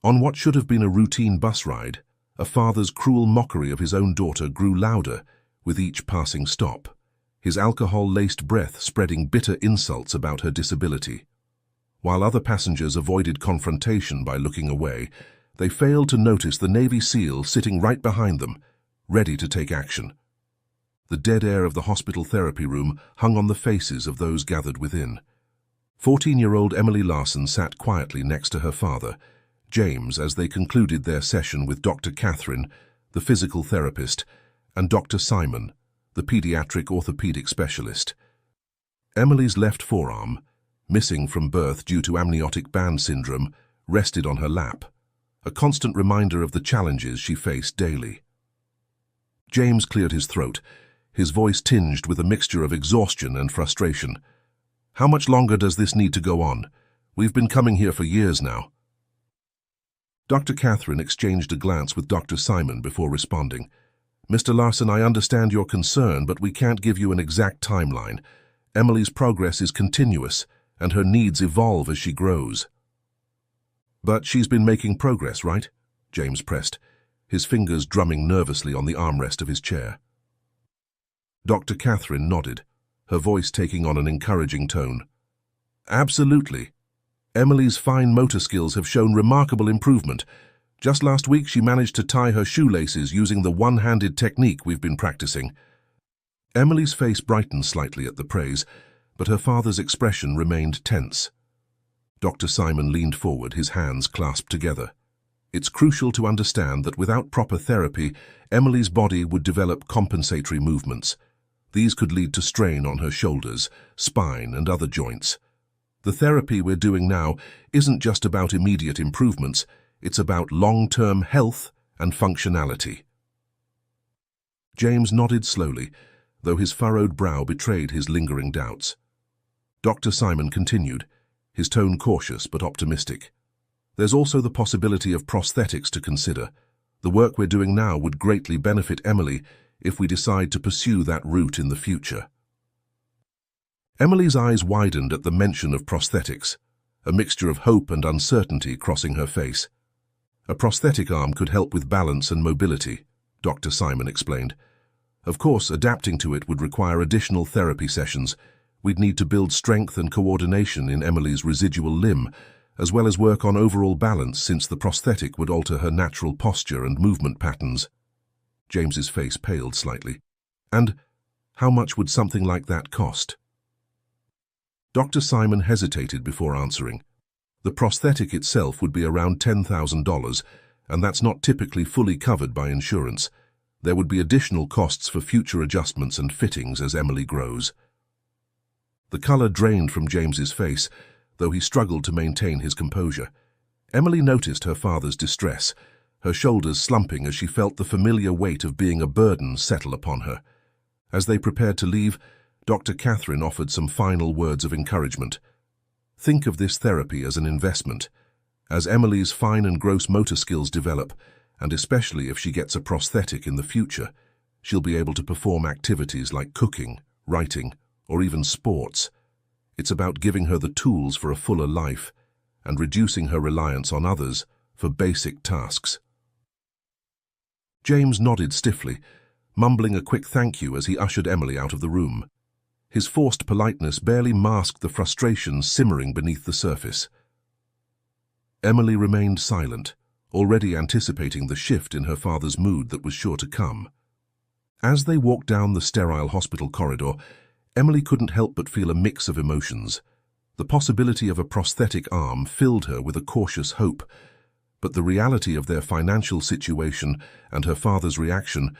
On what should have been a routine bus ride, a father's cruel mockery of his own daughter grew louder with each passing stop, his alcohol-laced breath spreading bitter insults about her disability. While other passengers avoided confrontation by looking away, they failed to notice the Navy SEAL sitting right behind them, ready to take action. The dead air of the hospital therapy room hung on the faces of those gathered within. 14-year-old Emily Larson sat quietly next to her father, James, as they concluded their session with Dr. Catherine, the physical therapist, and Dr. Simon, the pediatric orthopedic specialist. Emily's left forearm, missing from birth due to amniotic band syndrome, rested on her lap, a constant reminder of the challenges she faced daily. James cleared his throat, his voice tinged with a mixture of exhaustion and frustration. "How much longer does this need to go on? We've been coming here for years now." Dr. Catherine exchanged a glance with Dr. Simon before responding. "Mr. Larson, I understand your concern, but we can't give you an exact timeline. Emily's progress is continuous, and her needs evolve as she grows." "But she's been making progress, right?" James pressed, his fingers drumming nervously on the armrest of his chair. Dr. Catherine nodded, her voice taking on an encouraging tone. "Absolutely. Emily's fine motor skills have shown remarkable improvement. Just last week she managed to tie her shoelaces using the one-handed technique we've been practicing." Emily's face brightened slightly at the praise, but her father's expression remained tense. Dr. Simon leaned forward, his hands clasped together. "It's crucial to understand that without proper therapy, Emily's body would develop compensatory movements. These could lead to strain on her shoulders, spine, and other joints. The therapy we're doing now isn't just about immediate improvements, it's about long-term health and functionality." James nodded slowly, though his furrowed brow betrayed his lingering doubts. Dr. Simon continued, his tone cautious but optimistic. "There's also the possibility of prosthetics to consider. The work we're doing now would greatly benefit Emily if we decide to pursue that route in the future." Emily's eyes widened at the mention of prosthetics, a mixture of hope and uncertainty crossing her face. "A prosthetic arm could help with balance and mobility," Dr. Simon explained. "Of course, adapting to it would require additional therapy sessions. We'd need to build strength and coordination in Emily's residual limb, as well as work on overall balance since the prosthetic would alter her natural posture and movement patterns." James's face paled slightly. "And how much would something like that cost?" Dr. Simon hesitated before answering. The prosthetic itself would be around $10,000, and that's not typically fully covered by insurance. There would be additional costs for future adjustments and fittings as Emily grows. The color drained from James's face, though he struggled to maintain his composure. Emily noticed her father's distress, her shoulders slumping as she felt the familiar weight of being a burden settle upon her. As they prepared to leave, Dr. Catherine offered some final words of encouragement. "Think of this therapy as an investment. As Emily's fine and gross motor skills develop, and especially if she gets a prosthetic in the future, she'll be able to perform activities like cooking, writing, or even sports. It's about giving her the tools for a fuller life and reducing her reliance on others for basic tasks." James nodded stiffly, mumbling a quick thank you as he ushered Emily out of the room. His forced politeness barely masked the frustration simmering beneath the surface. Emily remained silent, already anticipating the shift in her father's mood that was sure to come. As they walked down the sterile hospital corridor, Emily couldn't help but feel a mix of emotions. The possibility of a prosthetic arm filled her with a cautious hope, but the reality of their financial situation and her father's reaction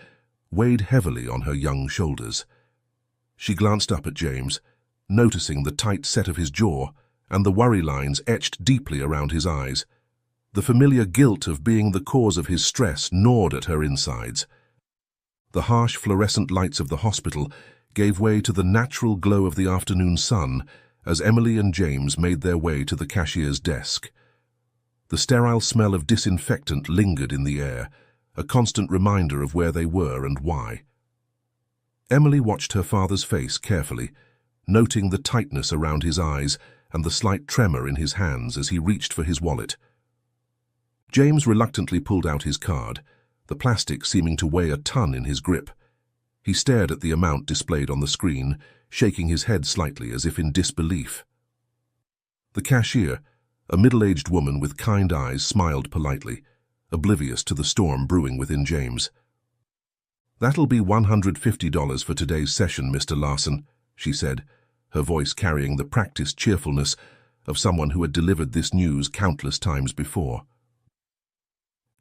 weighed heavily on her young shoulders. She glanced up at James, noticing the tight set of his jaw and the worry lines etched deeply around his eyes. The familiar guilt of being the cause of his stress gnawed at her insides. The harsh fluorescent lights of the hospital gave way to the natural glow of the afternoon sun as Emily and James made their way to the cashier's desk. The sterile smell of disinfectant lingered in the air, a constant reminder of where they were and why. Emily watched her father's face carefully, noting the tightness around his eyes and the slight tremor in his hands as he reached for his wallet. James reluctantly pulled out his card, the plastic seeming to weigh a ton in his grip. He stared at the amount displayed on the screen, shaking his head slightly as if in disbelief. The cashier, a middle-aged woman with kind eyes, smiled politely, oblivious to the storm brewing within James. "That'll be $150 for today's session, Mr. Larson," she said, her voice carrying the practiced cheerfulness of someone who had delivered this news countless times before.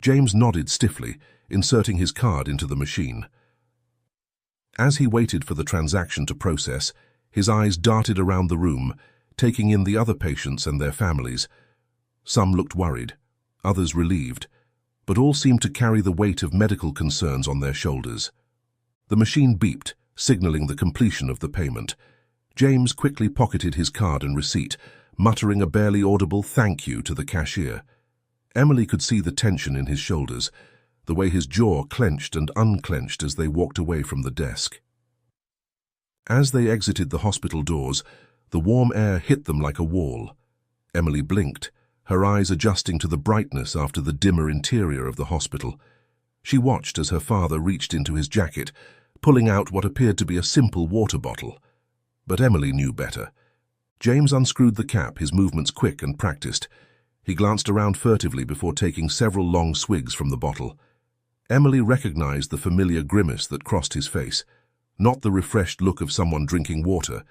James nodded stiffly, inserting his card into the machine. As he waited for the transaction to process, his eyes darted around the room, taking in the other patients and their families. Some looked worried, others relieved, but all seemed to carry the weight of medical concerns on their shoulders. The machine beeped, signaling the completion of the payment. James quickly pocketed his card and receipt, muttering a barely audible thank you to the cashier. Emily could see the tension in his shoulders, the way his jaw clenched and unclenched as they walked away from the desk. As they exited the hospital doors, the warm air hit them like a wall. Emily blinked, her eyes adjusting to the brightness after the dimmer interior of the hospital. She watched as her father reached into his jacket, pulling out what appeared to be a simple water bottle. But Emily knew better. James unscrewed the cap, his movements quick and practiced. He glanced around furtively before taking several long swigs from the bottle. Emily recognized the familiar grimace that crossed his face, not the refreshed look of someone drinking water,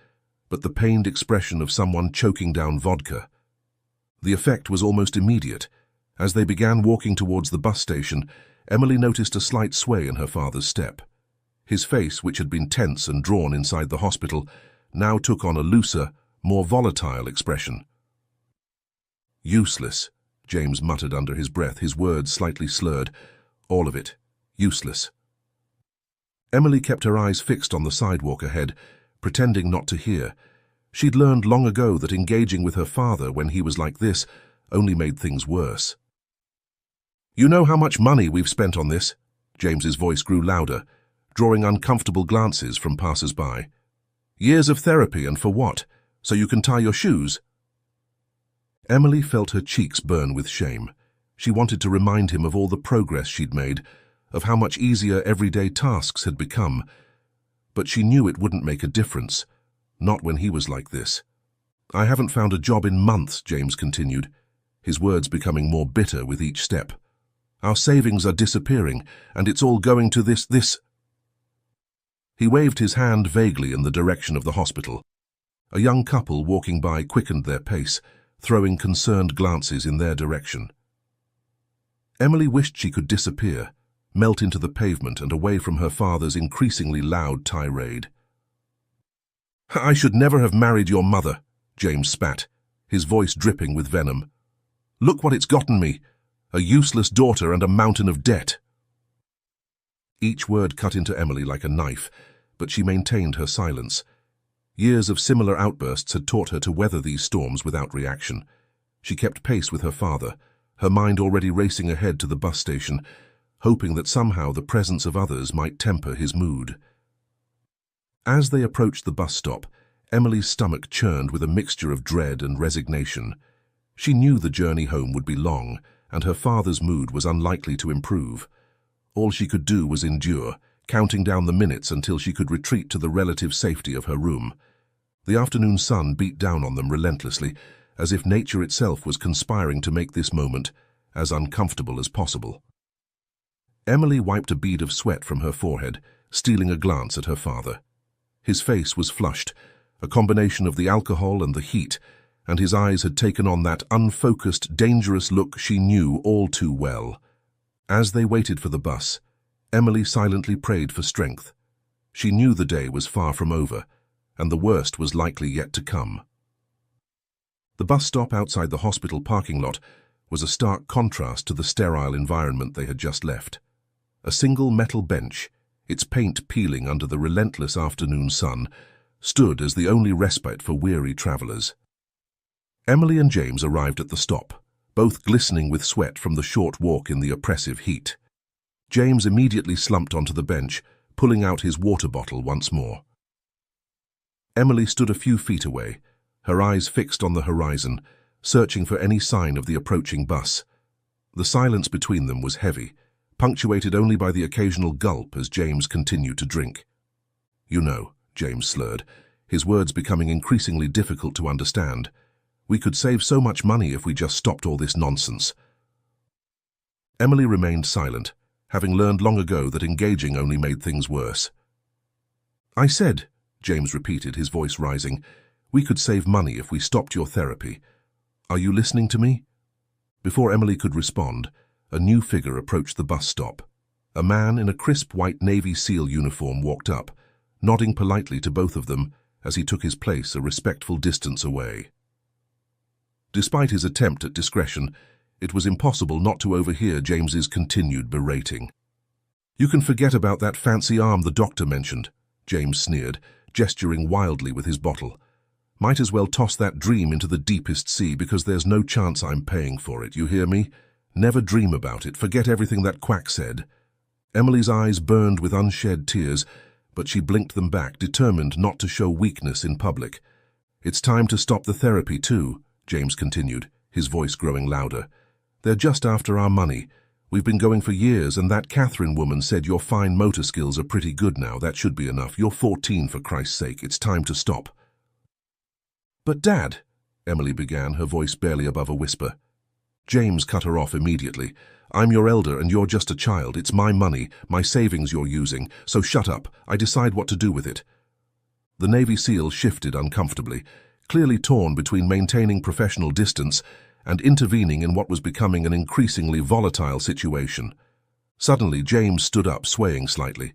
but the pained expression of someone choking down vodka. The effect was almost immediate. As they began walking towards the bus station, Emily noticed a slight sway in her father's step. His face, which had been tense and drawn inside the hospital, now took on a looser, more volatile expression. "Useless," James muttered under his breath, his words slightly slurred. "All of it. Useless." Emily kept her eyes fixed on the sidewalk ahead, pretending not to hear. She'd learned long ago that engaging with her father when he was like this only made things worse. "You know how much money we've spent on this?" James's voice grew louder, drawing uncomfortable glances from passers-by. "Years of therapy, and for what? So you can tie your shoes?" Emily felt her cheeks burn with shame. She wanted to remind him of all the progress she'd made, of how much easier everyday tasks had become. But she knew it wouldn't make a difference, not when he was like this. "I haven't found a job in months," James continued, his words becoming more bitter with each step. "Our savings are disappearing, and it's all going to this. He waved his hand vaguely in the direction of the hospital. A young couple walking by quickened their pace, throwing concerned glances in their direction. Emily wished she could disappear, melt into the pavement and away from her father's increasingly loud tirade. "I should never have married your mother," James spat, his voice dripping with venom. "Look what it's gotten me, a useless daughter and a mountain of debt." Each word cut into Emily like a knife, but she maintained her silence. Years of similar outbursts had taught her to weather these storms without reaction. She kept pace with her father, her mind already racing ahead to the bus station, hoping that somehow the presence of others might temper his mood. As they approached the bus stop, Emily's stomach churned with a mixture of dread and resignation. She knew the journey home would be long, and her father's mood was unlikely to improve. All she could do was endure, counting down the minutes until she could retreat to the relative safety of her room. The afternoon sun beat down on them relentlessly, as if nature itself was conspiring to make this moment as uncomfortable as possible. Emily wiped a bead of sweat from her forehead, stealing a glance at her father. His face was flushed, a combination of the alcohol and the heat, and his eyes had taken on that unfocused, dangerous look she knew all too well. As they waited for the bus, Emily silently prayed for strength. She knew the day was far from over, and the worst was likely yet to come. The bus stop outside the hospital parking lot was a stark contrast to the sterile environment they had just left. A single metal bench, its paint peeling under the relentless afternoon sun, stood as the only respite for weary travelers. Emily and James arrived at the stop, both glistening with sweat from the short walk in the oppressive heat. James immediately slumped onto the bench, pulling out his water bottle once more. Emily stood a few feet away, her eyes fixed on the horizon, searching for any sign of the approaching bus. The silence between them was heavy, punctuated only by the occasional gulp as James continued to drink. "You know," James slurred, his words becoming increasingly difficult to understand, "we could save so much money if we just stopped all this nonsense." Emily remained silent, having learned long ago that engaging only made things worse. "I said," James repeated, his voice rising, "we could save money if we stopped your therapy. Are you listening to me?" Before Emily could respond, a new figure approached the bus stop. A man in a crisp white Navy SEAL uniform walked up, nodding politely to both of them as he took his place a respectful distance away. Despite his attempt at discretion, it was impossible not to overhear James's continued berating. "You can forget about that fancy arm the doctor mentioned," James sneered, gesturing wildly with his bottle. "Might as well toss that dream into the deepest sea because there's no chance I'm paying for it, you hear me? Never dream about it, forget everything that quack said." Emily's eyes burned with unshed tears, but she blinked them back, determined not to show weakness in public. "It's time to stop the therapy too," James continued, his voice growing louder. "They're just after our money. We've been going for years, and that Catherine woman said your fine motor skills are pretty good now. That should be enough. You're 14, for Christ's sake. It's time to stop." "But Dad," Emily began, her voice barely above a whisper. James cut her off immediately. "I'm your elder and you're just a child. It's my money, my savings you're using, so shut up. I decide what to do with it." The Navy SEAL shifted uncomfortably, clearly torn between maintaining professional distance and intervening in what was becoming an increasingly volatile situation. Suddenly, James stood up, swaying slightly.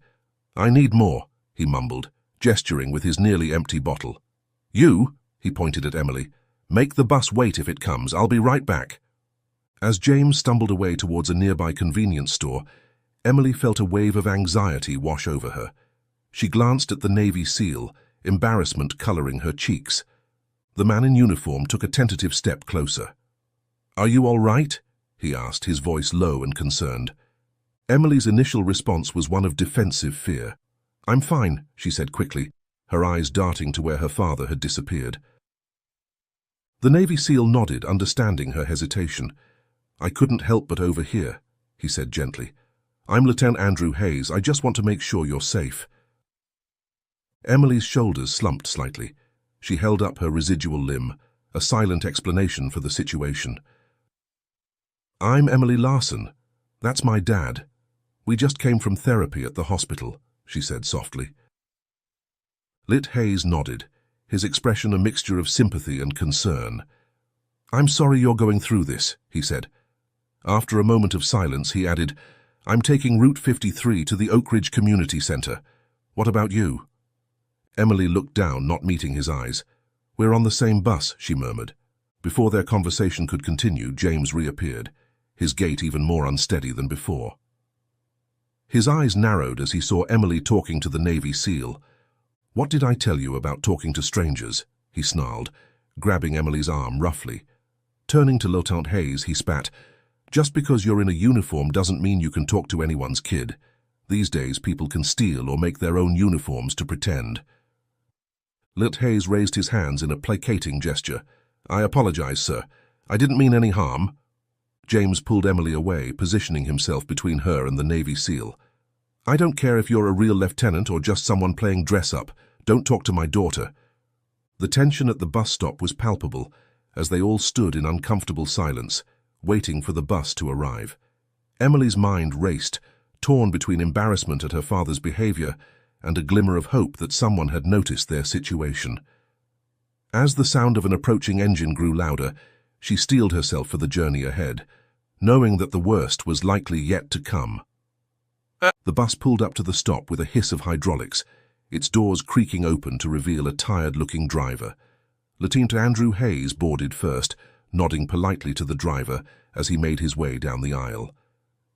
"I need more," he mumbled, gesturing with his nearly empty bottle. "You," he pointed at Emily, "make the bus wait if it comes. I'll be right back." As James stumbled away towards a nearby convenience store, Emily felt a wave of anxiety wash over her. She glanced at the Navy SEAL, embarrassment coloring her cheeks. The man in uniform took a tentative step closer. "Are you all right?" he asked, his voice low and concerned. Emily's initial response was one of defensive fear. "I'm fine," she said quickly, her eyes darting to where her father had disappeared. The Navy SEAL nodded, understanding her hesitation. "I couldn't help but overhear," he said gently. "I'm Lieutenant Andrew Hayes. I just want to make sure you're safe." Emily's shoulders slumped slightly. She held up her residual limb, a silent explanation for the situation. "I'm Emily Larson. That's my dad. We just came from therapy at the hospital," she said softly. Lit Hayes nodded, his expression a mixture of sympathy and concern. "I'm sorry you're going through this," he said. After a moment of silence, he added, "I'm taking Route 53 to the Oak Ridge Community Center. What about you?" Emily looked down, not meeting his eyes. "We're on the same bus," she murmured. Before their conversation could continue, James reappeared, his gait even more unsteady than before. His eyes narrowed as he saw Emily talking to the Navy SEAL. "What did I tell you about talking to strangers?" he snarled, grabbing Emily's arm roughly. Turning to Lieutenant Hayes, he spat, "Just because you're in a uniform doesn't mean you can talk to anyone's kid. These days people can steal or make their own uniforms to pretend." Lit Hayes raised his hands in a placating gesture. "I apologize, sir. I didn't mean any harm." James pulled Emily away, positioning himself between her and the Navy SEAL. "I don't care if you're a real lieutenant or just someone playing dress-up. Don't talk to my daughter." The tension at the bus stop was palpable as they all stood in uncomfortable silence, waiting for the bus to arrive. Emily's mind raced, torn between embarrassment at her father's behavior and a glimmer of hope that someone had noticed their situation. As the sound of an approaching engine grew louder, she steeled herself for the journey ahead, knowing that the worst was likely yet to come. The bus pulled up to the stop with a hiss of hydraulics, its doors creaking open to reveal a tired-looking driver. Lieutenant Andrew Hayes boarded first, nodding politely to the driver as he made his way down the aisle.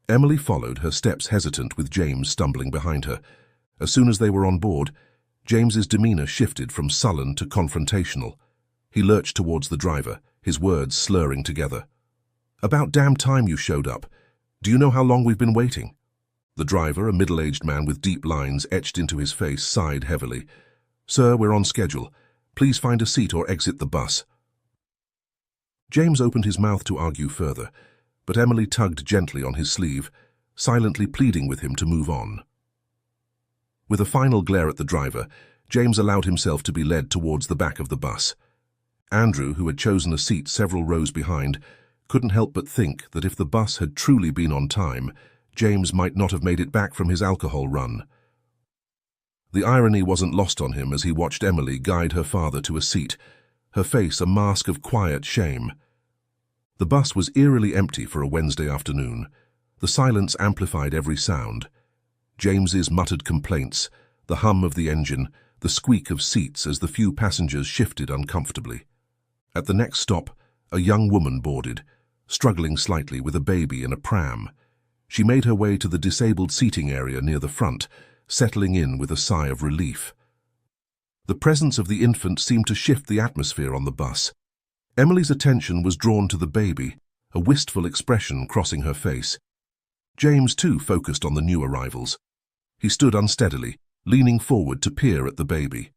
Emily followed, her steps hesitant, with James stumbling behind her. As soon as they were on board, James's demeanor shifted from sullen to confrontational. He lurched towards the driver, his words slurring together. "About damn time you showed up. Do you know how long we've been waiting?" The driver, a middle-aged man with deep lines etched into his face, sighed heavily. "Sir, we're on schedule. Please find a seat or exit the bus." James opened his mouth to argue further, but Emily tugged gently on his sleeve, silently pleading with him to move on. With a final glare at the driver, James allowed himself to be led towards the back of the bus. Andrew, who had chosen a seat several rows behind, couldn't help but think that if the bus had truly been on time, James might not have made it back from his alcohol run. The irony wasn't lost on him as he watched Emily guide her father to a seat, her face a mask of quiet shame. The bus was eerily empty for a Wednesday afternoon. The silence amplified every sound. James's muttered complaints, the hum of the engine, the squeak of seats as the few passengers shifted uncomfortably. At the next stop, a young woman boarded, struggling slightly with a baby in a pram. She made her way to the disabled seating area near the front, settling in with a sigh of relief. The presence of the infant seemed to shift the atmosphere on the bus. Emily's attention was drawn to the baby, a wistful expression crossing her face. James, too, focused on the new arrivals. He stood unsteadily, leaning forward to peer at the baby.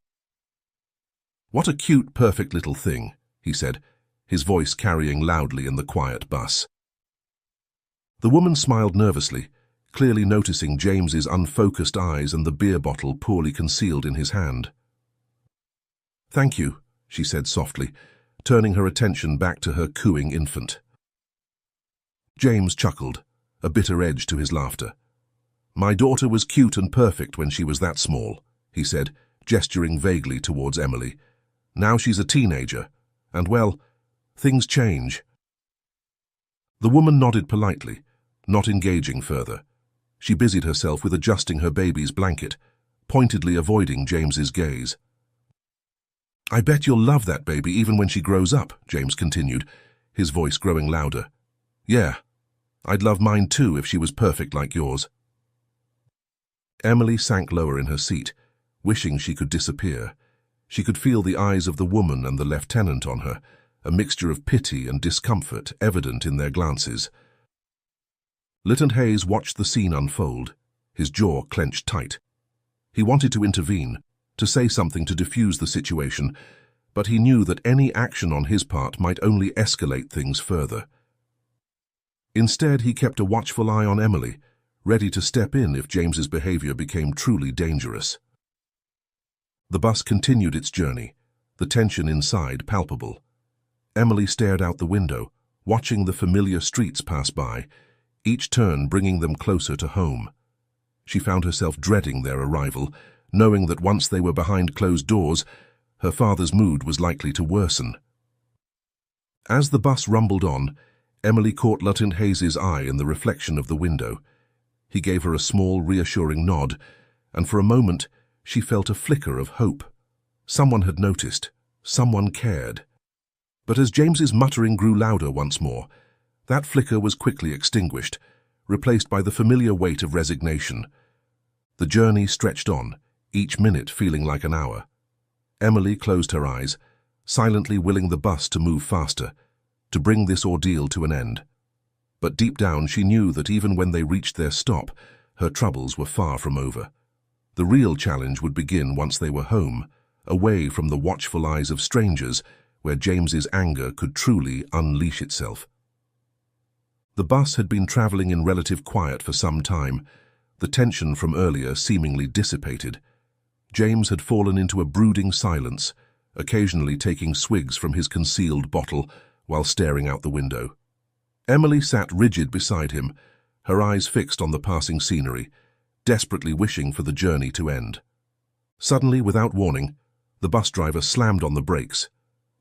"What a cute, perfect little thing," he said, his voice carrying loudly in the quiet bus. The woman smiled nervously, clearly noticing James's unfocused eyes and the beer bottle poorly concealed in his hand. "Thank you," she said softly, turning her attention back to her cooing infant. James chuckled, a bitter edge to his laughter. "My daughter was cute and perfect when she was that small," he said, gesturing vaguely towards Emily. "Now she's a teenager, and well, things change." The woman nodded politely, not engaging further. She busied herself with adjusting her baby's blanket, pointedly avoiding James's gaze. "I bet you'll love that baby even when she grows up," James continued, his voice growing louder. "Yeah, I'd love mine too if she was perfect like yours." Emily sank lower in her seat, wishing she could disappear. She could feel the eyes of the woman and the lieutenant on her, a mixture of pity and discomfort evident in their glances. Lieutenant Hayes watched the scene unfold, his jaw clenched tight. He wanted to intervene, to say something to defuse the situation, but he knew that any action on his part might only escalate things further. Instead, he kept a watchful eye on Emily, ready to step in if James's behavior became truly dangerous. The bus continued its journey, the tension inside palpable. Emily stared out the window, watching the familiar streets pass by, each turn bringing them closer to home. She found herself dreading their arrival, knowing that once they were behind closed doors, her father's mood was likely to worsen. As the bus rumbled on, Emily caught Lieutenant Hayes's eye in the reflection of the window. He gave her a small, reassuring nod, and for a moment she felt a flicker of hope. Someone had noticed. Someone cared. But as James's muttering grew louder once more, that flicker was quickly extinguished, replaced by the familiar weight of resignation. The journey stretched on, each minute feeling like an hour. Emily closed her eyes, silently willing the bus to move faster, to bring this ordeal to an end. But deep down she knew that even when they reached their stop, her troubles were far from over. The real challenge would begin once they were home, away from the watchful eyes of strangers, where James's anger could truly unleash itself. The bus had been traveling in relative quiet for some time, the tension from earlier seemingly dissipated. James had fallen into a brooding silence, occasionally taking swigs from his concealed bottle while staring out the window. Emily sat rigid beside him, her eyes fixed on the passing scenery, desperately wishing for the journey to end. Suddenly, without warning, the bus driver slammed on the brakes.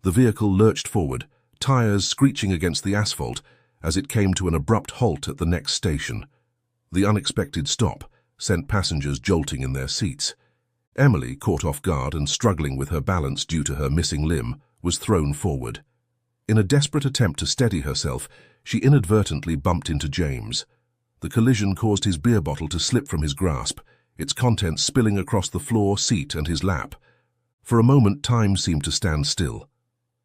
The vehicle lurched forward, tires screeching against the asphalt as it came to an abrupt halt at the next station. The unexpected stop sent passengers jolting in their seats. Emily, caught off guard and struggling with her balance due to her missing limb, was thrown forward. In a desperate attempt to steady herself, she inadvertently bumped into James. The collision caused his beer bottle to slip from his grasp, its contents spilling across the floor, seat, and his lap. For a moment, time seemed to stand still.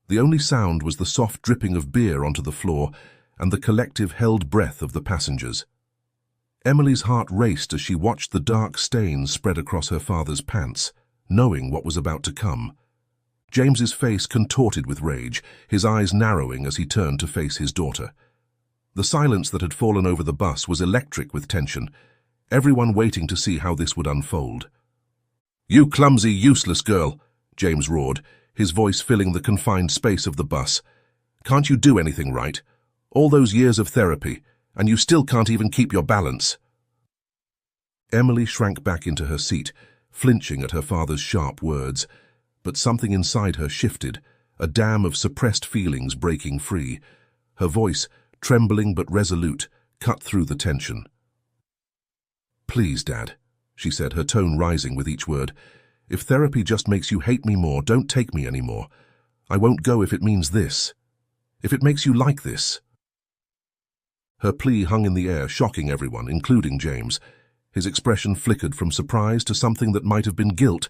The only sound was the soft dripping of beer onto the floor and the collective held breath of the passengers. Emily's heart raced as she watched the dark stains spread across her father's pants, knowing what was about to come. James's face contorted with rage, his eyes narrowing as he turned to face his daughter. The silence that had fallen over the bus was electric with tension, everyone waiting to see how this would unfold. "You clumsy, useless girl," James roared, his voice filling the confined space of the bus. "Can't you do anything right? All those years of therapy, and you still can't even keep your balance." Emily shrank back into her seat, flinching at her father's sharp words. But something inside her shifted, a dam of suppressed feelings breaking free. Her voice, trembling but resolute, cut through the tension. "Please, Dad," she said, her tone rising with each word. "If therapy just makes you hate me more, don't take me anymore. I won't go if it means this. If it makes you like this." Her plea hung in the air, shocking everyone, including James. His expression flickered from surprise to something that might have been guilt,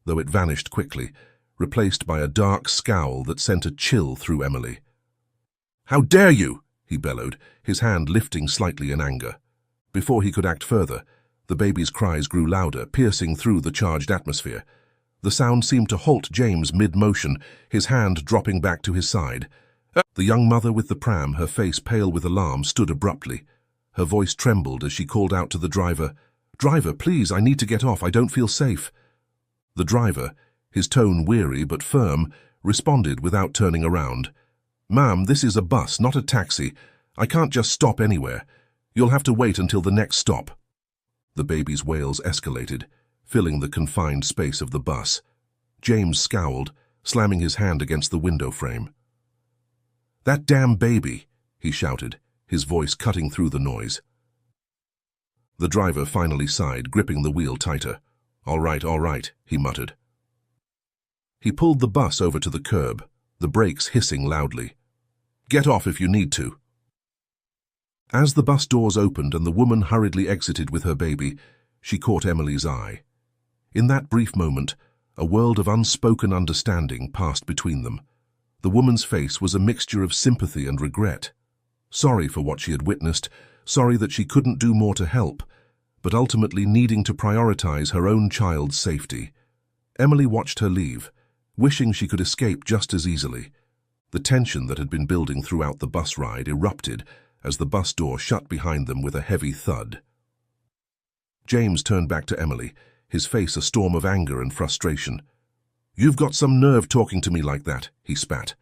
though it vanished quickly, replaced by a dark scowl that sent a chill through Emily. "How dare you!" he bellowed, his hand lifting slightly in anger. Before he could act further, the baby's cries grew louder, piercing through the charged atmosphere. The sound seemed to halt James mid-motion, his hand dropping back to his side. The young mother with the pram, her face pale with alarm, stood abruptly. Her voice trembled as she called out to the driver, "Driver, please, I need to get off, I don't feel safe." The driver, his tone weary but firm, responded without turning around. "Ma'am, this is a bus, not a taxi. I can't just stop anywhere. You'll have to wait until the next stop." The baby's wails escalated, filling the confined space of the bus. James scowled, slamming his hand against the window frame. "That damn baby!" he shouted, his voice cutting through the noise. The driver finally sighed, gripping the wheel tighter. All right, he muttered. He pulled the bus over to the curb, the brakes hissing loudly. "Get off if you need to." As the bus doors opened and the woman hurriedly exited with her baby, she caught Emily's eye. In that brief moment, a world of unspoken understanding passed between them. The woman's face was a mixture of sympathy and regret. Sorry for what she had witnessed, sorry that she couldn't do more to help, but ultimately needing to prioritize her own child's safety. Emily watched her leave, wishing she could escape just as easily. The tension that had been building throughout the bus ride erupted as the bus door shut behind them with a heavy thud. James turned back to Emily, his face a storm of anger and frustration. "You've got some nerve talking to me like that," he spat.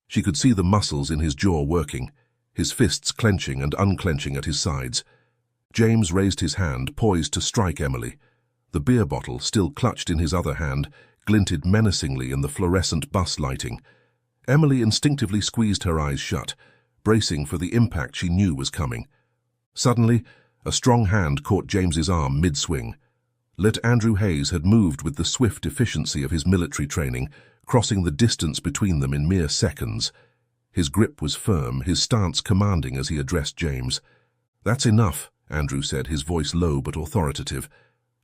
She could see the muscles in his jaw working, his fists clenching and unclenching at his sides. James raised his hand, poised to strike Emily. The beer bottle, still clutched in his other hand, glinted menacingly in the fluorescent bus lighting. Emily instinctively squeezed her eyes shut, bracing for the impact she knew was coming. Suddenly, a strong hand caught James's arm mid-swing. Andrew Hayes had moved with the swift efficiency of his military training, crossing the distance between them in mere seconds. His grip was firm, his stance commanding as he addressed James. "That's enough," Andrew said, his voice low but authoritative.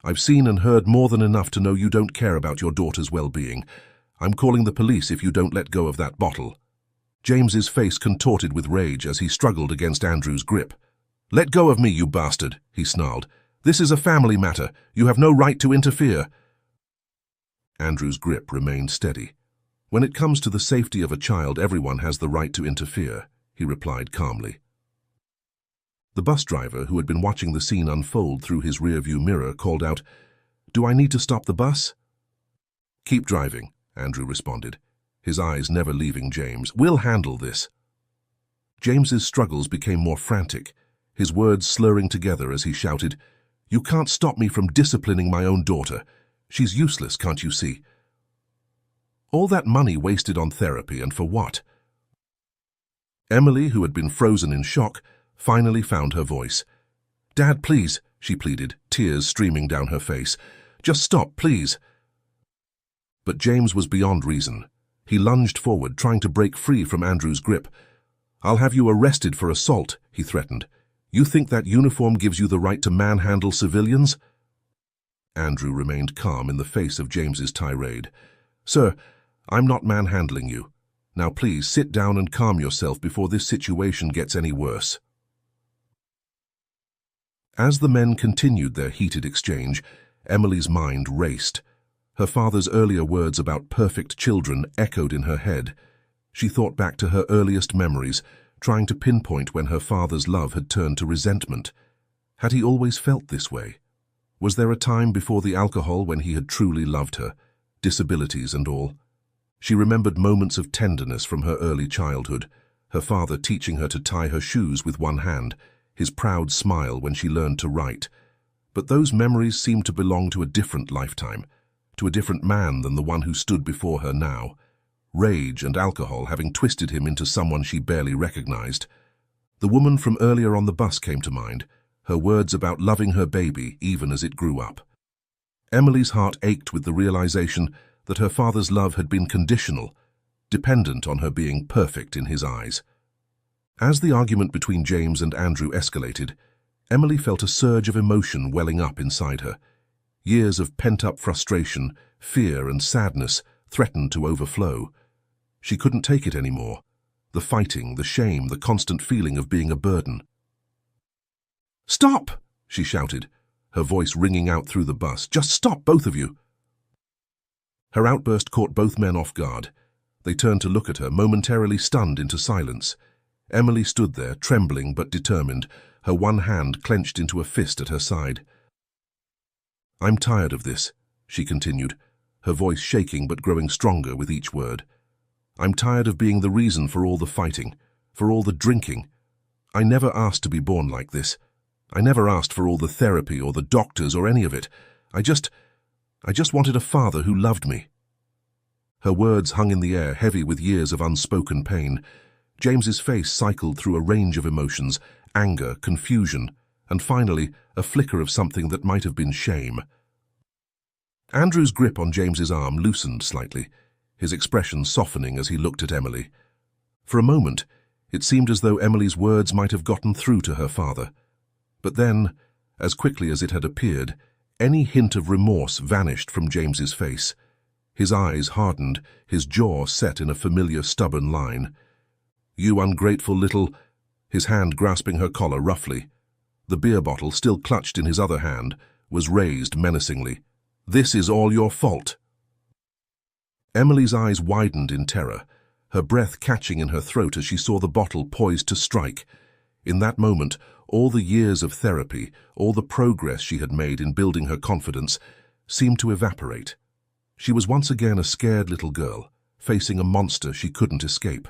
"I've seen and heard more than enough to know you don't care about your daughter's well-being. I'm calling the police if you don't let go of that bottle." James's face contorted with rage as he struggled against Andrew's grip. "Let go of me, you bastard," he snarled. "This is a family matter. You have no right to interfere." Andrew's grip remained steady. "When it comes to the safety of a child, everyone has the right to interfere," he replied calmly. The bus driver, who had been watching the scene unfold through his rearview mirror, called out, "Do I need to stop the bus?" "Keep driving," Andrew responded, his eyes never leaving James. "We'll handle this." James's struggles became more frantic, his words slurring together as he shouted, "You can't stop me from disciplining my own daughter. She's useless, can't you see? All that money wasted on therapy, and for what?" Emily, who had been frozen in shock, finally found her voice. "Dad, please," she pleaded, tears streaming down her face. "Just stop, please." But James was beyond reason. He lunged forward, trying to break free from Andrew's grip. "I'll have you arrested for assault," he threatened. "You think that uniform gives you the right to manhandle civilians?" Andrew remained calm in the face of James's tirade. "Sir, I'm not manhandling you. Now please sit down and calm yourself before this situation gets any worse." As the men continued their heated exchange, Emily's mind raced. Her father's earlier words about perfect children echoed in her head. She thought back to her earliest memories, trying to pinpoint when her father's love had turned to resentment. Had he always felt this way? Was there a time before the alcohol when he had truly loved her, disabilities and all? She remembered moments of tenderness from her early childhood, her father teaching her to tie her shoes with one hand, his proud smile when she learned to write. But those memories seemed to belong to a different lifetime, to a different man than the one who stood before her now, rage and alcohol having twisted him into someone she barely recognized. The woman from earlier on the bus came to mind, her words about loving her baby even as it grew up. Emily's heart ached with the realization that her father's love had been conditional, dependent on her being perfect in his eyes. As the argument between James and Andrew escalated, Emily felt a surge of emotion welling up inside her. Years of pent-up frustration, fear and sadness threatened to overflow. She couldn't take it anymore. The fighting, the shame, the constant feeling of being a burden. "Stop!" she shouted, her voice ringing out through the bus. "Just stop, both of you!" Her outburst caught both men off guard. They turned to look at her, momentarily stunned into silence. Emily stood there, trembling but determined, her one hand clenched into a fist at her side. "I'm tired of this," she continued, her voice shaking but growing stronger with each word. "I'm tired of being the reason for all the fighting, for all the drinking. I never asked to be born like this. I never asked for all the therapy or the doctors or any of it. I just wanted a father who loved me." Her words hung in the air, heavy with years of unspoken pain. James's face cycled through a range of emotions, anger, confusion, and finally a flicker of something that might have been shame. Andrew's grip on James's arm loosened slightly, his expression softening as he looked at Emily. For a moment, it seemed as though Emily's words might have gotten through to her father. But then, as quickly as it had appeared, any hint of remorse vanished from James's face. His eyes hardened, his jaw set in a familiar stubborn line. "You ungrateful little—" His hand grasping her collar roughly. The beer bottle, still clutched in his other hand, was raised menacingly. "This is all your fault." Emily's eyes widened in terror, her breath catching in her throat as she saw the bottle poised to strike. In that moment, all the years of therapy, all the progress she had made in building her confidence, seemed to evaporate. She was once again a scared little girl, facing a monster she couldn't escape.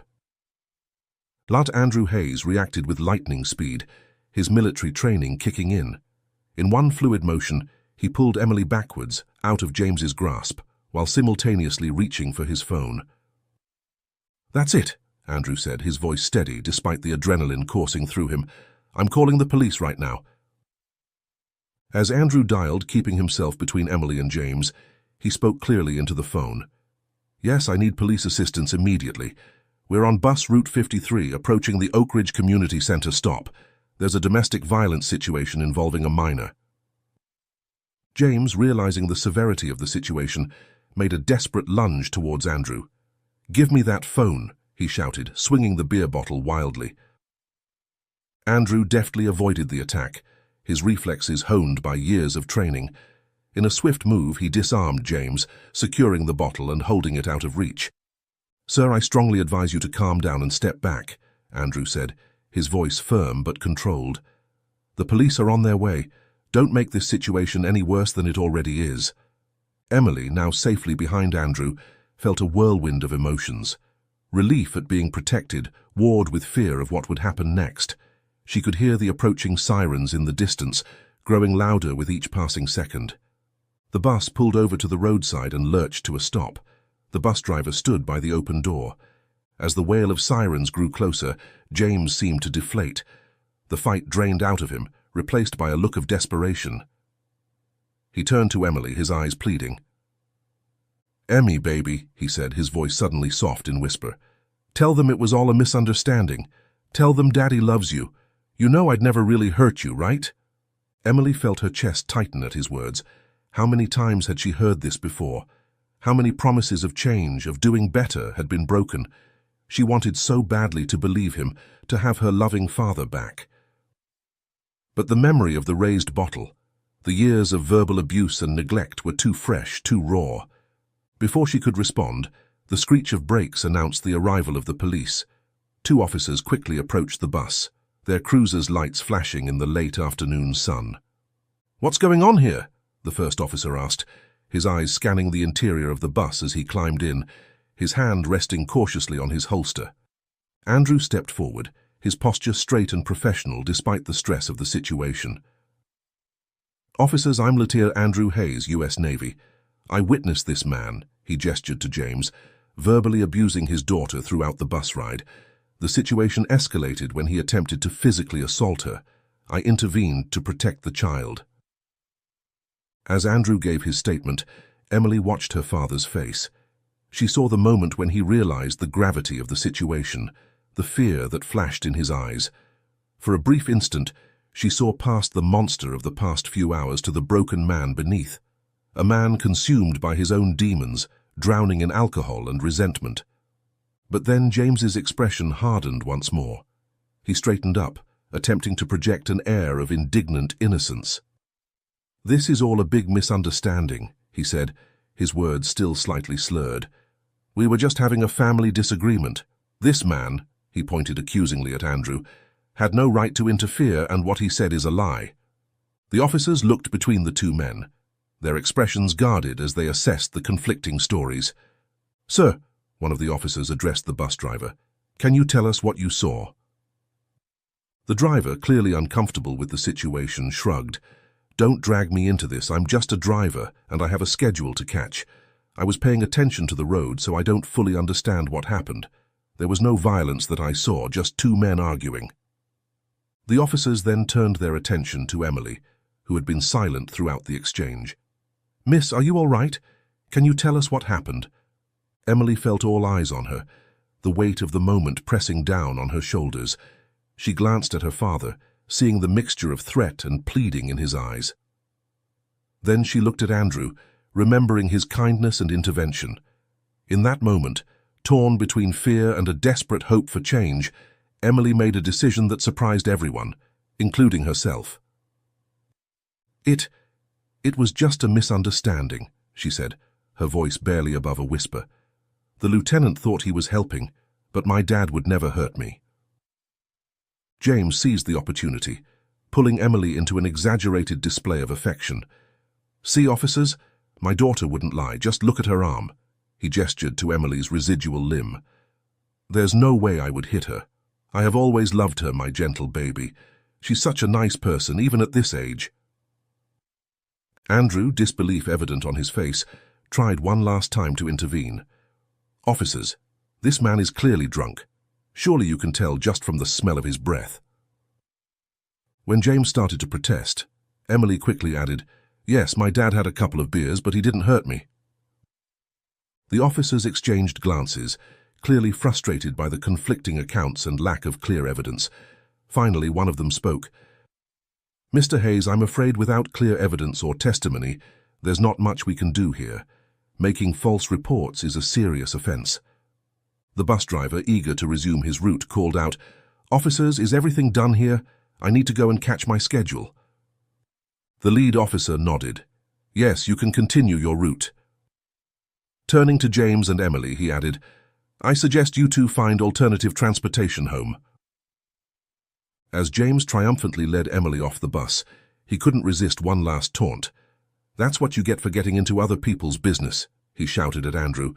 Lut Andrew Hayes reacted with lightning speed, his military training kicking in. In one fluid motion, he pulled Emily backwards, out of James's grasp, while simultaneously reaching for his phone. "That's it," Andrew said, his voice steady despite the adrenaline coursing through him. "I'm calling the police right now." As Andrew dialed, keeping himself between Emily and James, he spoke clearly into the phone. "Yes, I need police assistance immediately. We're on bus route 53, approaching the Oak Ridge Community Center stop. There's a domestic violence situation involving a minor." James, realizing the severity of the situation, made a desperate lunge towards Andrew. "Give me that phone," he shouted, swinging the beer bottle wildly. Andrew deftly avoided the attack, his reflexes honed by years of training. In a swift move, he disarmed James, securing the bottle and holding it out of reach. "Sir, I strongly advise you to calm down and step back," Andrew said, his voice firm but controlled. "The police are on their way. Don't make this situation any worse than it already is." Emily, now safely behind Andrew, felt a whirlwind of emotions. Relief at being protected, warred with fear of what would happen next. She could hear the approaching sirens in the distance, growing louder with each passing second. The bus pulled over to the roadside and lurched to a stop. The bus driver stood by the open door. As the wail of sirens grew closer, James seemed to deflate. The fight drained out of him, replaced by a look of desperation. He turned to Emily, his eyes pleading. "Emmy, baby," he said, his voice suddenly soft in whisper. "Tell them it was all a misunderstanding. Tell them Daddy loves you. You know I'd never really hurt you, right?" Emily felt her chest tighten at his words. How many times had she heard this before? How many promises of change, of doing better, had been broken? She wanted so badly to believe him, to have her loving father back. But the memory of the raised bottle, the years of verbal abuse and neglect were too fresh, too raw. Before she could respond, the screech of brakes announced the arrival of the police. Two officers quickly approached the bus, their cruiser's lights flashing in the late afternoon sun. "What's going on here?" the first officer asked, his eyes scanning the interior of the bus as he climbed in, his hand resting cautiously on his holster. Andrew stepped forward, his posture straight and professional despite the stress of the situation. "Officers, I'm Lieutenant Andrew Hayes, U.S. Navy. I witnessed this man," he gestured to James, verbally abusing his daughter throughout the bus ride. The situation escalated when he attempted to physically assault her. I intervened to protect the child. As Andrew gave his statement, Emily watched her father's face. She saw the moment when he realized the gravity of the situation, the fear that flashed in his eyes. For a brief instant, she saw past the monster of the past few hours to the broken man beneath, a man consumed by his own demons, drowning in alcohol and resentment. But then James's expression hardened once more. He straightened up, attempting to project an air of indignant innocence. "This is all a big misunderstanding," he said, his words still slightly slurred. "We were just having a family disagreement. This man," he pointed accusingly at Andrew, "had no right to interfere, and what he said is a lie." The officers looked between the two men, their expressions guarded as they assessed the conflicting stories. "Sir," one of the officers addressed the bus driver, "can you tell us what you saw?" The driver, clearly uncomfortable with the situation, shrugged. "Don't drag me into this. I'm just a driver, and I have a schedule to catch. I was paying attention to the road, so I don't fully understand what happened. There was no violence that I saw, just two men arguing." The officers then turned their attention to Emily, who had been silent throughout the exchange. "Miss, are you all right? Can you tell us what happened?" Emily felt all eyes on her, the weight of the moment pressing down on her shoulders. She glanced at her father, seeing the mixture of threat and pleading in his eyes. Then she looked at Andrew, remembering his kindness and intervention. In that moment, torn between fear and a desperate hope for change, Emily made a decision that surprised everyone, including herself. It was just a misunderstanding," she said, her voice barely above a whisper. "The lieutenant thought he was helping, but my dad would never hurt me." James seized the opportunity, pulling Emily into an exaggerated display of affection. "See, officers, my daughter wouldn't lie. Just look at her arm." He gestured to Emily's residual limb. "There's no way I would hit her. I have always loved her, my gentle baby. She's such a nice person, even at this age." Andrew, disbelief evident on his face, tried one last time to intervene. "Officers, this man is clearly drunk. Surely you can tell just from the smell of his breath." When James started to protest, Emily quickly added, "Yes, my dad had a couple of beers, but he didn't hurt me." The officers exchanged glances, clearly frustrated by the conflicting accounts and lack of clear evidence. Finally, one of them spoke. "Mr. Hayes, I'm afraid without clear evidence or testimony, there's not much we can do here. Making false reports is a serious offense." The bus driver, eager to resume his route, called out, "Officers, is everything done here? I need to go and catch my schedule." The lead officer nodded. "Yes, you can continue your route." Turning to James and Emily, he added, "I suggest you two find alternative transportation home." As James triumphantly led Emily off the bus, he couldn't resist one last taunt. "That's what you get for getting into other people's business," he shouted at Andrew.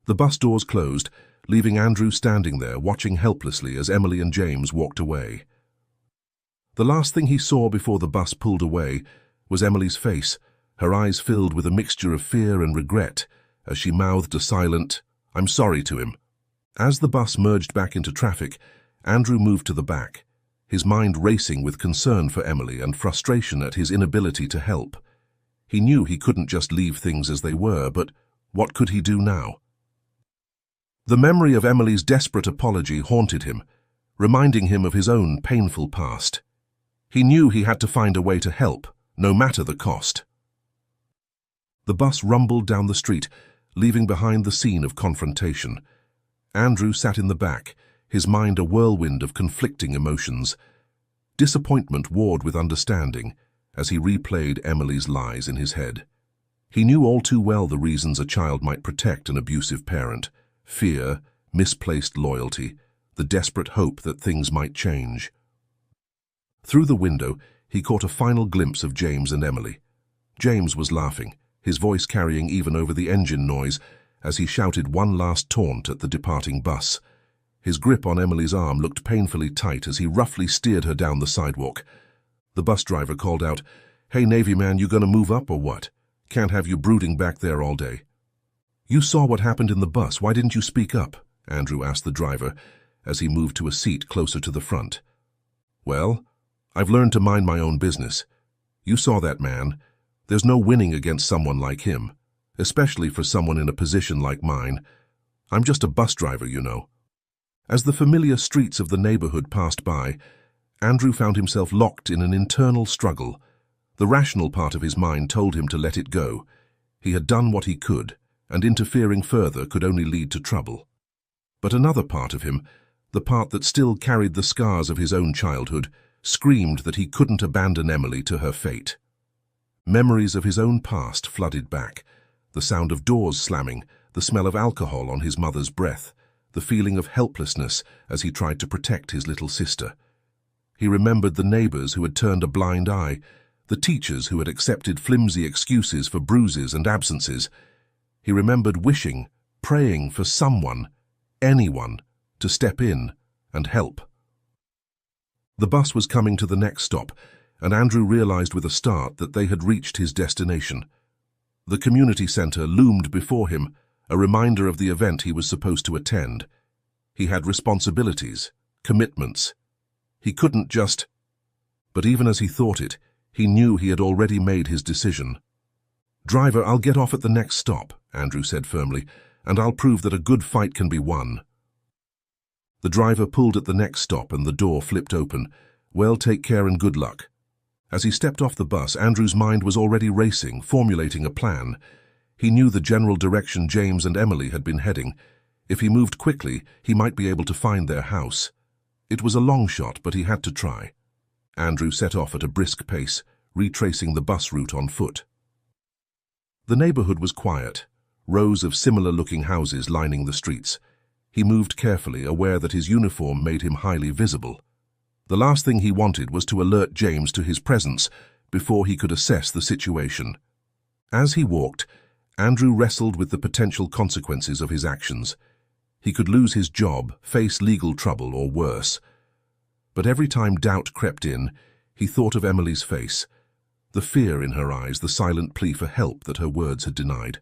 The bus doors closed, leaving Andrew standing there, watching helplessly as Emily and James walked away. The last thing he saw before the bus pulled away was Emily's face, her eyes filled with a mixture of fear and regret, as she mouthed a silent, "I'm sorry" to him. As the bus merged back into traffic, Andrew moved to the back, his mind racing with concern for Emily and frustration at his inability to help. He knew he couldn't just leave things as they were, but what could he do now? The memory of Emily's desperate apology haunted him, reminding him of his own painful past. He knew he had to find a way to help, no matter the cost. The bus rumbled down the street, leaving behind the scene of confrontation. Andrew sat in the back, his mind a whirlwind of conflicting emotions. Disappointment warred with understanding as he replayed Emily's lies in his head. He knew all too well the reasons a child might protect an abusive parent: fear, misplaced loyalty, the desperate hope that things might change. Through the window, he caught a final glimpse of James and Emily. James was laughing, his voice carrying even over the engine noise, as he shouted one last taunt at the departing bus. His grip on Emily's arm looked painfully tight as he roughly steered her down the sidewalk. The bus driver called out, "Hey, Navy man, you gonna move up or what? Can't have you brooding back there all day." "You saw what happened in the bus, why didn't you speak up?" Andrew asked the driver, as he moved to a seat closer to the front. "Well, I've learned to mind my own business. You saw that man. There's no winning against someone like him, especially for someone in a position like mine. I'm just a bus driver, you know." As the familiar streets of the neighborhood passed by, Andrew found himself locked in an internal struggle. The rational part of his mind told him to let it go. He had done what he could, and interfering further could only lead to trouble. But another part of him, the part that still carried the scars of his own childhood, screamed that he couldn't abandon Emily to her fate. Memories of his own past flooded back, the sound of doors slamming, the smell of alcohol on his mother's breath, the feeling of helplessness as he tried to protect his little sister. He remembered the neighbors who had turned a blind eye, the teachers who had accepted flimsy excuses for bruises and absences. He remembered wishing, praying for someone, anyone, to step in and help. The bus was coming to the next stop, and Andrew realized with a start that they had reached his destination. The community center loomed before him, a reminder of the event he was supposed to attend. He had responsibilities, commitments. He couldn't just... But even as he thought it, he knew he had already made his decision. "Driver, I'll get off at the next stop," Andrew said firmly, "and I'll prove that a good fight can be won." The driver pulled at the next stop and the door flipped open. "Well, take care and good luck." As he stepped off the bus, Andrew's mind was already racing, formulating a plan. He knew the general direction James and Emily had been heading. If he moved quickly, he might be able to find their house. It was a long shot, but he had to try. Andrew set off at a brisk pace, retracing the bus route on foot. The neighborhood was quiet, rows of similar-looking houses lining the streets. He moved carefully, aware that his uniform made him highly visible. The last thing he wanted was to alert James to his presence before he could assess the situation. As he walked, Andrew wrestled with the potential consequences of his actions. He could lose his job, face legal trouble, or worse. But every time doubt crept in, he thought of Emily's face, the fear in her eyes, the silent plea for help that her words had denied.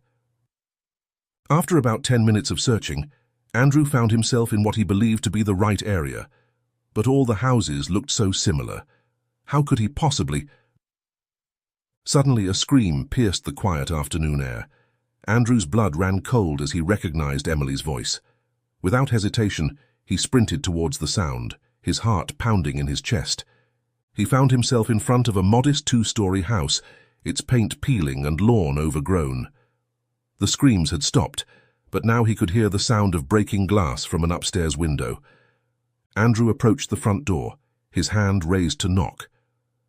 After about 10 minutes of searching, Andrew found himself in what he believed to be the right area, but all the houses looked so similar. How could he possibly... Suddenly a scream pierced the quiet afternoon air. Andrew's blood ran cold as he recognized Emily's voice. Without hesitation, he sprinted towards the sound, his heart pounding in his chest. He found himself in front of a modest 2-story house, its paint peeling and lawn overgrown. The screams had stopped, but now he could hear the sound of breaking glass from an upstairs window. Andrew approached the front door, his hand raised to knock.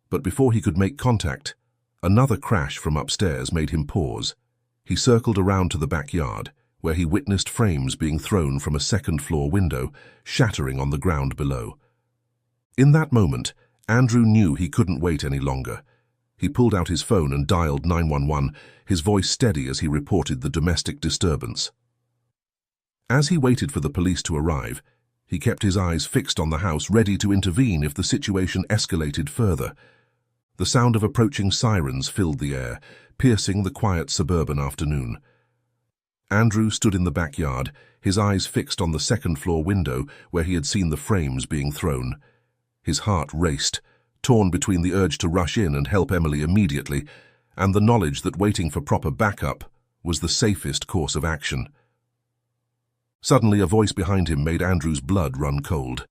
But before he could make contact, another crash from upstairs made him pause. He circled around to the backyard, where he witnessed frames being thrown from a second-floor window, shattering on the ground below. In that moment, Andrew knew he couldn't wait any longer. He pulled out his phone and dialed 911, his voice steady as he reported the domestic disturbance. As he waited for the police to arrive, he kept his eyes fixed on the house, ready to intervene if the situation escalated further. The sound of approaching sirens filled the air, piercing the quiet suburban afternoon. Andrew stood in the backyard, his eyes fixed on the second-floor window where he had seen the frames being thrown. His heart raced, torn between the urge to rush in and help Emily immediately and the knowledge that waiting for proper backup was the safest course of action. Suddenly, a voice behind him made Andrew's blood run cold.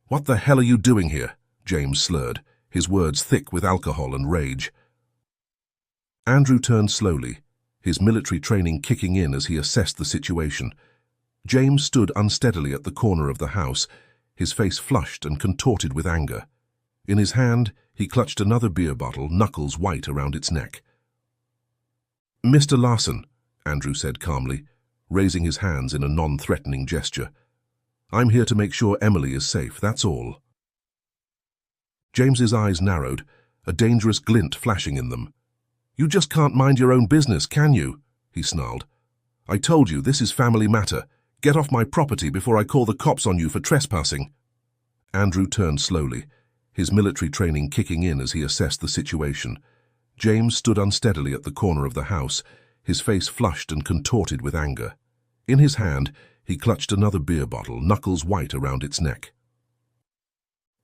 "What the hell are you doing here?" James slurred, his words thick with alcohol and rage. Andrew turned slowly, his military training kicking in as he assessed the situation. James stood unsteadily at the corner of the house, his face flushed and contorted with anger. In his hand, he clutched another beer bottle, knuckles white around its neck. "Mr. Larson," Andrew said calmly, raising his hands in a non-threatening gesture, I'm here to make sure Emily is safe, that's all. James's eyes narrowed, a dangerous glint flashing in them. You just can't mind your own business, can you? He snarled. I told you, this is family matter. Get off my property before I call the cops on you for trespassing. Andrew turned slowly, his military training kicking in as he assessed the situation. James stood unsteadily at the corner of the house, his face flushed and contorted with anger. In his hand, he clutched another beer bottle, knuckles white around its neck.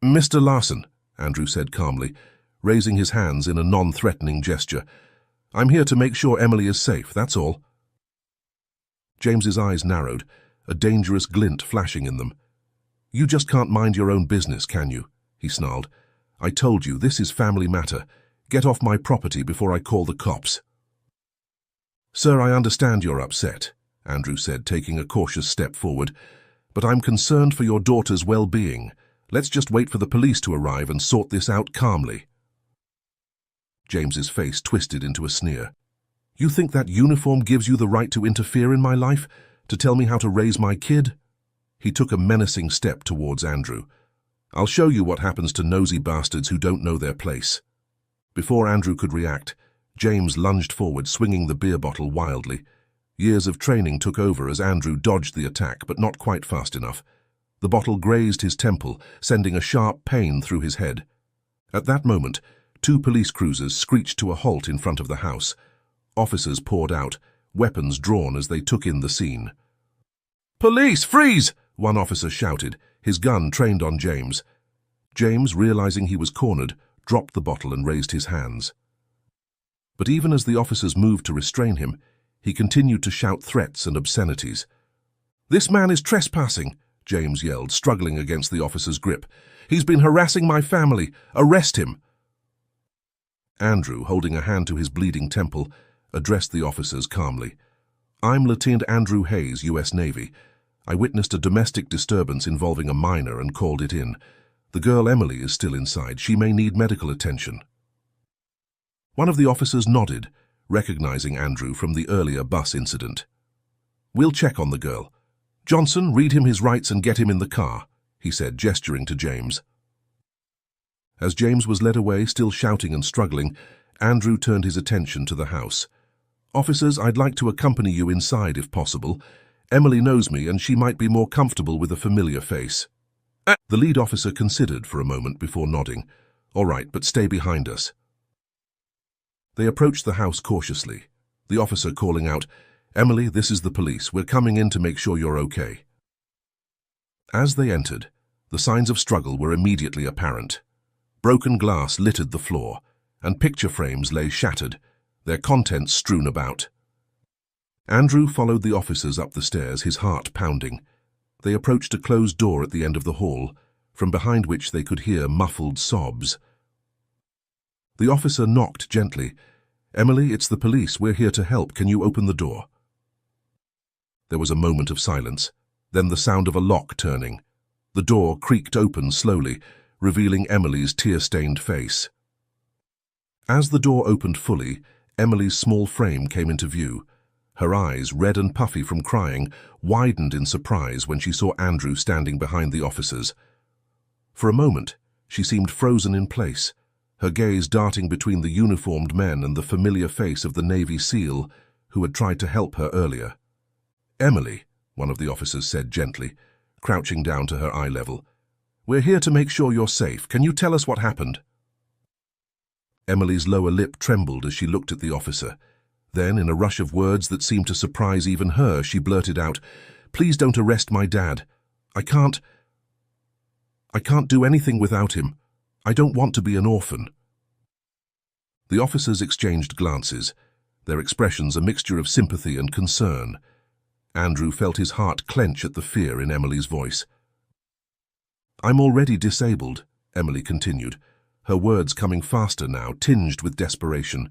Mr. Larson, Andrew said calmly, raising his hands in a non-threatening gesture. I'm here to make sure Emily is safe, that's all. James's eyes narrowed, a dangerous glint flashing in them. You just can't mind your own business, can you? He snarled. I told you, this is family matter. Get off my property before I call the cops. Sir, I understand you're upset, Andrew said, taking a cautious step forward, but I'm concerned for your daughter's well-being. Let's just wait for the police to arrive and sort this out calmly. James's face twisted into a sneer. You think that uniform gives you the right to interfere in my life, to tell me how to raise my kid? He took a menacing step towards Andrew. I'll show you what happens to nosy bastards who don't know their place. Before Andrew could react, James lunged forward, swinging the beer bottle wildly. Years of training took over as Andrew dodged the attack, but not quite fast enough. The bottle grazed his temple, sending a sharp pain through his head. At that moment, 2 police cruisers screeched to a halt in front of the house. Officers poured out, weapons drawn as they took in the scene. Police, freeze! One officer shouted, his gun trained on James. James, realizing he was cornered, dropped the bottle and raised his hands. But even as the officers moved to restrain him, he continued to shout threats and obscenities. This man is trespassing, James yelled, struggling against the officer's grip. He's been harassing my family. Arrest him! Andrew, holding a hand to his bleeding temple, addressed the officers calmly. I'm Lieutenant Andrew Hayes, U.S. Navy. I witnessed a domestic disturbance involving a minor and called it in. The girl Emily is still inside. She may need medical attention. One of the officers nodded, recognizing Andrew from the earlier bus incident. We'll check on the girl. Johnson, read him his rights and get him in the car, he said, gesturing to James. As James was led away, still shouting and struggling, Andrew turned his attention to the house. Officers, I'd like to accompany you inside if possible. Emily knows me and she might be more comfortable with a familiar face. The lead officer considered for a moment before nodding. All right, but stay behind us. They approached the house cautiously, the officer calling out, Emily, this is the police. We're coming in to make sure you're okay. As they entered, the signs of struggle were immediately apparent. Broken glass littered the floor, and picture frames lay shattered, their contents strewn about. Andrew followed the officers up the stairs, his heart pounding. They approached a closed door at the end of the hall, from behind which they could hear muffled sobs. The officer knocked gently. Emily, it's the police. We're here to help. Can you open the door? There was a moment of silence, then the sound of a lock turning. The door creaked open slowly, revealing Emily's tear-stained face. As the door opened fully, Emily's small frame came into view. Her eyes, red and puffy from crying, widened in surprise when she saw Andrew standing behind the officers. For a moment, she seemed frozen in place, her gaze darting between the uniformed men and the familiar face of the Navy SEAL who had tried to help her earlier. Emily, one of the officers said gently, crouching down to her eye level. We're here to make sure you're safe. Can you tell us what happened? Emily's lower lip trembled as she looked at the officer. Then, in a rush of words that seemed to surprise even her, she blurted out, Please don't arrest my dad. I can't do anything without him. I don't want to be an orphan. The officers exchanged glances, their expressions a mixture of sympathy and concern. Andrew felt his heart clench at the fear in Emily's voice. I'm already disabled, Emily continued, her words coming faster now, tinged with desperation.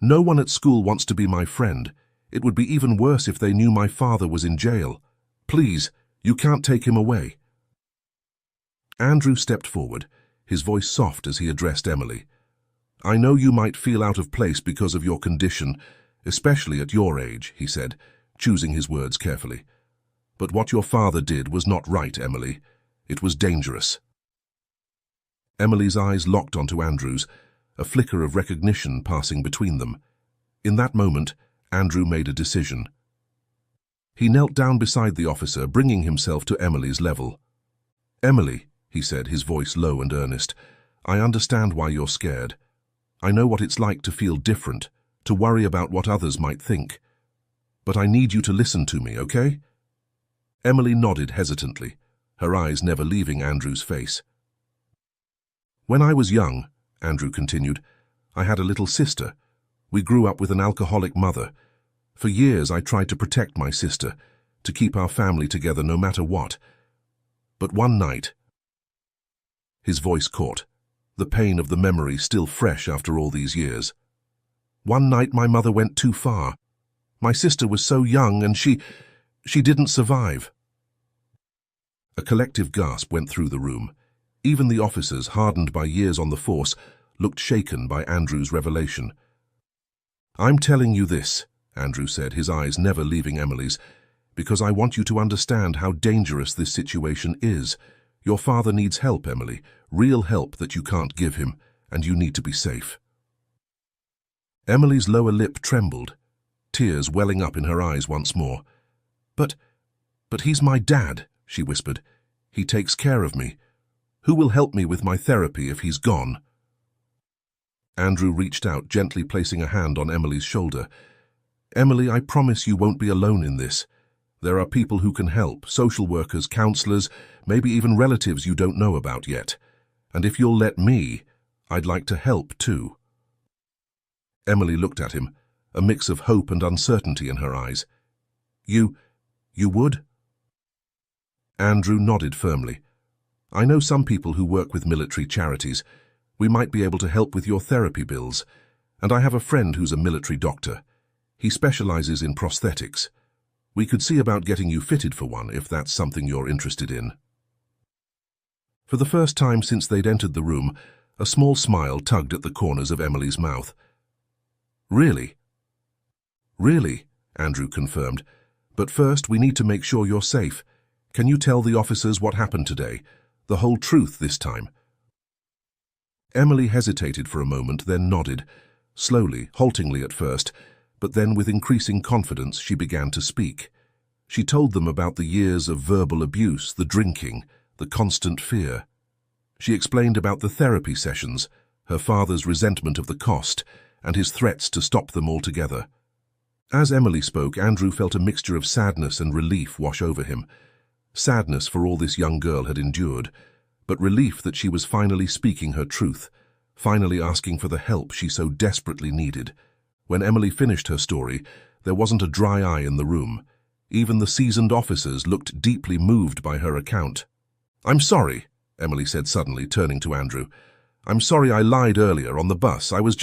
No one at school wants to be my friend. It would be even worse if they knew my father was in jail. Please, you can't take him away. Andrew stepped forward, his voice soft as he addressed Emily. I know you might feel out of place because of your condition, especially at your age, he said, choosing his words carefully. But what your father did was not right, Emily. It was dangerous. Emily's eyes locked onto Andrew's, a flicker of recognition passing between them. In that moment, Andrew made a decision. He knelt down beside the officer, bringing himself to Emily's level. "Emily," he said, his voice low and earnest, "I understand why you're scared. I know what it's like to feel different, to worry about what others might think. But I need you to listen to me, okay?" Emily nodded hesitantly, her eyes never leaving Andrew's face. "When I was young," Andrew continued, "I had a little sister. We grew up with an alcoholic mother. For years I tried to protect my sister, to keep our family together no matter what. But one night—" His voice caught, the pain of the memory still fresh after all these years. "One night my mother went too far. My sister was so young and she didn't survive." A collective gasp went through the room. Even the officers, hardened by years on the force, looked shaken by Andrew's revelation. "I'm telling you this," Andrew said, his eyes never leaving Emily's, "because I want you to understand how dangerous this situation is. Your father needs help, Emily, real help that you can't give him, and you need to be safe." Emily's lower lip trembled, tears welling up in her eyes once more. But he's my dad," she whispered. "He takes care of me. Who will help me with my therapy if he's gone?" Andrew reached out, gently placing a hand on Emily's shoulder. "Emily, I promise you won't be alone in this. There are people who can help, social workers, counselors, maybe even relatives you don't know about yet. And if you'll let me, I'd like to help too." Emily looked at him, a mix of hope and uncertainty in her eyes. You would?" Andrew nodded firmly. "I know some people who work with military charities. We might be able to help with your therapy bills. And I have a friend who's a military doctor. He specializes in prosthetics. We could see about getting you fitted for one if that's something you're interested in." For the first time since they'd entered the room, a small smile tugged at the corners of Emily's mouth. "Really?" "Really," Andrew confirmed. "But first we need to make sure you're safe. Can you tell the officers what happened today? The whole truth this time?" Emily hesitated for a moment, then nodded, slowly, haltingly at first, but then with increasing confidence she began to speak. She told them about the years of verbal abuse, the drinking, the constant fear. She explained about the therapy sessions, her father's resentment of the cost, and his threats to stop them altogether. As Emily spoke, Andrew felt a mixture of sadness and relief wash over him. Sadness for all this young girl had endured, but relief that she was finally speaking her truth, finally asking for the help she so desperately needed. When Emily finished her story, there wasn't a dry eye in the room. Even the seasoned officers looked deeply moved by her account. "I'm sorry," Emily said suddenly, turning to Andrew. "I'm sorry I lied earlier on the bus. I was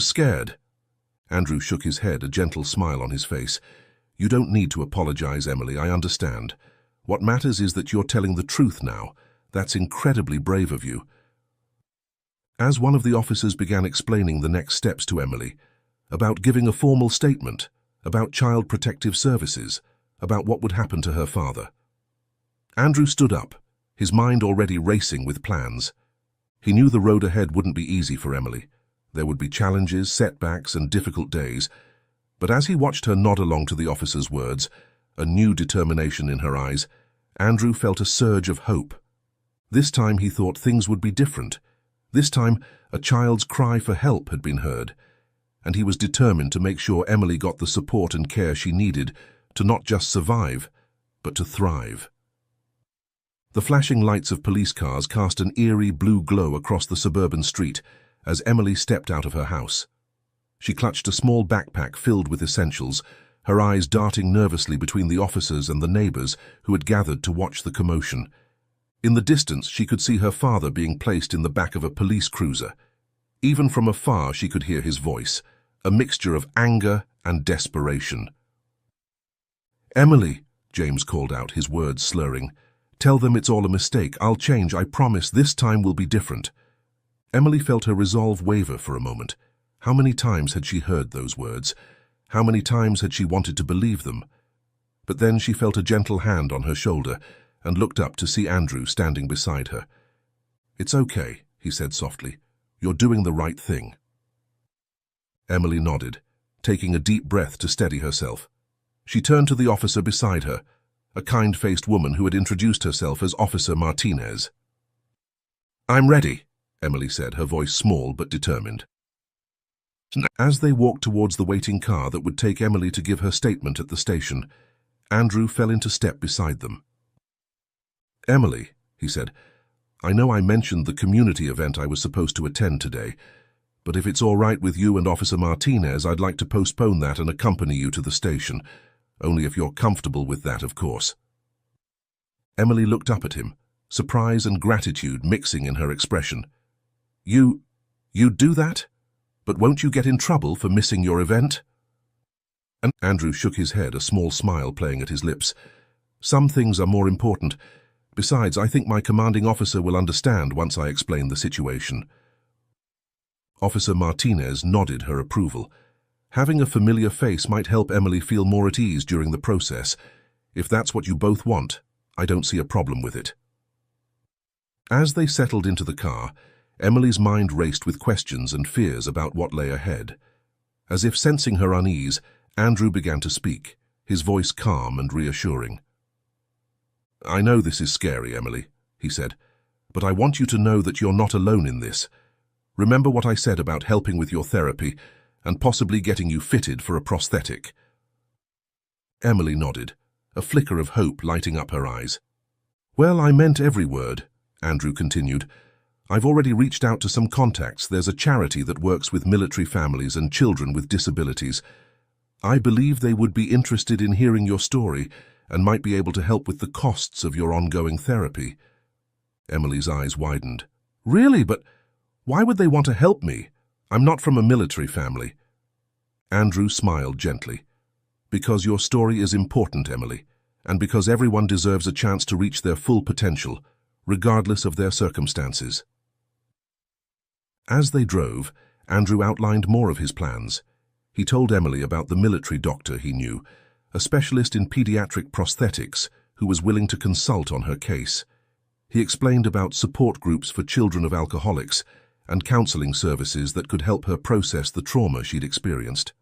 scared." Andrew shook his head, a gentle smile on his face. "You don't need to apologize, Emily, I understand. What matters is that you're telling the truth now. That's incredibly brave of you." As one of the officers began explaining the next steps to Emily, about giving a formal statement, about Child Protective Services, about what would happen to her father, Andrew stood up, his mind already racing with plans. He knew the road ahead wouldn't be easy for Emily. There would be challenges, setbacks, and difficult days. But as he watched her nod along to the officer's words, a new determination in her eyes, Andrew felt a surge of hope. This time he thought things would be different. This time a child's cry for help had been heard, and he was determined to make sure Emily got the support and care she needed to not just survive, but to thrive. The flashing lights of police cars cast an eerie blue glow across the suburban street as Emily stepped out of her house. She clutched a small backpack filled with essentials, her eyes darting nervously between the officers and the neighbors who had gathered to watch the commotion. In the distance, she could see her father being placed in the back of a police cruiser. Even from afar, she could hear his voice, a mixture of anger and desperation. "Emily," James called out, his words slurring. "Tell them it's all a mistake. I'll change, I promise. This time will be different." Emily felt her resolve waver for a moment. How many times had she heard those words? How many times had she wanted to believe them? But then she felt a gentle hand on her shoulder and looked up to see Andrew standing beside her. "It's okay," he said softly. "You're doing the right thing." Emily nodded, taking a deep breath to steady herself. She turned to the officer beside her, a kind-faced woman who had introduced herself as Officer Martinez. "I'm ready," Emily said, her voice small but determined. As they walked towards the waiting car that would take Emily to give her statement at the station, Andrew fell into step beside them. "Emily," he said, "I know I mentioned the community event I was supposed to attend today, but if it's all right with you and Officer Martinez, I'd like to postpone that and accompany you to the station, only if you're comfortable with that, of course." Emily looked up at him, surprise and gratitude mixing in her expression. You'd do that? But won't you get in trouble for missing your event?" And Andrew shook his head, a small smile playing at his lips. "Some things are more important. Besides, I think my commanding officer will understand once I explain the situation." Officer Martinez nodded her approval. Having a familiar face might help Emily feel more at ease during the process. If that's what you both want, I don't see a problem with it. As they settled into the car, Emily's mind raced with questions and fears about what lay ahead. As if sensing her unease, Andrew began to speak, his voice calm and reassuring. "I know this is scary, Emily," he said, "but I want you to know that you're not alone in this. Remember what I said about helping with your therapy and possibly getting you fitted for a prosthetic." Emily nodded, a flicker of hope lighting up her eyes. "Well, I meant every word," Andrew continued. "I've already reached out to some contacts. There's a charity that works with military families and children with disabilities. I believe they would be interested in hearing your story and might be able to help with the costs of your ongoing therapy." Emily's eyes widened. "Really? But why would they want to help me? I'm not from a military family." Andrew smiled gently. "Because your story is important, Emily, and because everyone deserves a chance to reach their full potential, regardless of their circumstances." As they drove, Andrew outlined more of his plans. He told Emily about the military doctor he knew, a specialist in pediatric prosthetics who was willing to consult on her case. He explained about support groups for children of alcoholics and counseling services that could help her process the trauma she'd experienced.